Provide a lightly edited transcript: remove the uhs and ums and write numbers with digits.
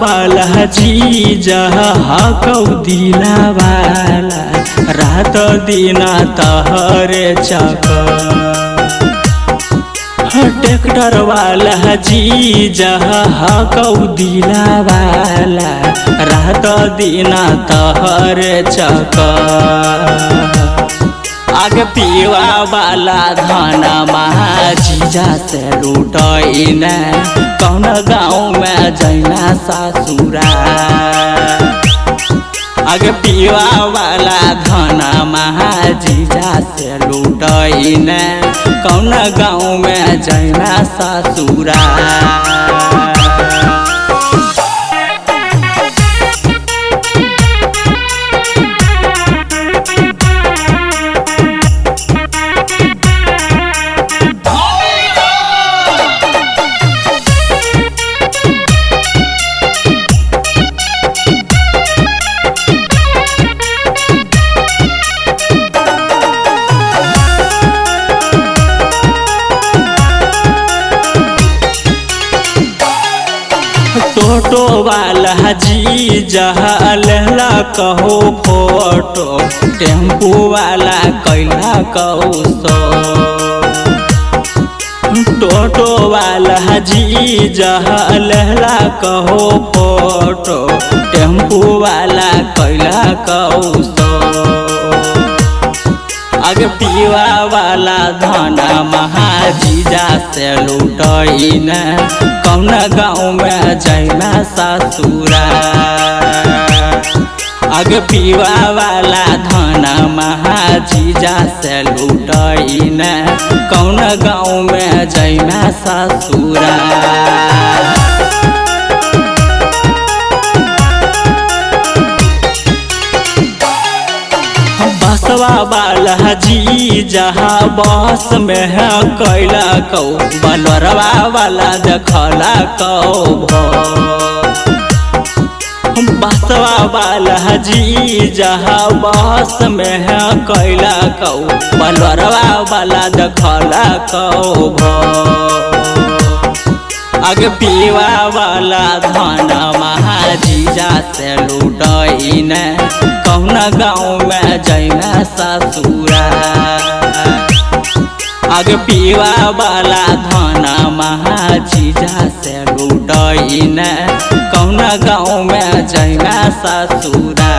वाला जीजा हकौ दिला वाला रात दिन तहरे चक्कर। ट्रैक्टर वाला जीजा हकौ दिला वाला रात दिन तहरे चक्कर। आगे पीवा वाला धनमा जीजा से लूटइन कौन गाँव में जैना ससुरा। आगे पीवा वाला धनमा जीजा से लूटइन कौन गाँव में जैना ससुरा। टोटो वाला जीजा लेला कहो फोटो टेम्पू वाला कैला कहो सो। टोटो वाला जीजा लेला कहो फोटो टेम्पू वाला कैला कहो सो। आगे पीवा वाला धनमा जीजा से लूटइन कौन गाँव में जैना ससुरा। आगे पीवा वाला धनमा जीजा से लूटइन कौन गाँव में जैना ससुरा। बसवा वाला जीजा बस में है कैला कौ बलरवा वाला देखला कौ। बसवा वाला जीजा बस में है कैला कौ बलरवा वाला देखला कौ। आगे पीवा वाला धनमा जीजा से लूटइन कौन गाँव में जैना ससुरा। आगे पीवा वाला धनमा जीजा से लूटइन कौन गाँव में जैना ससुरा।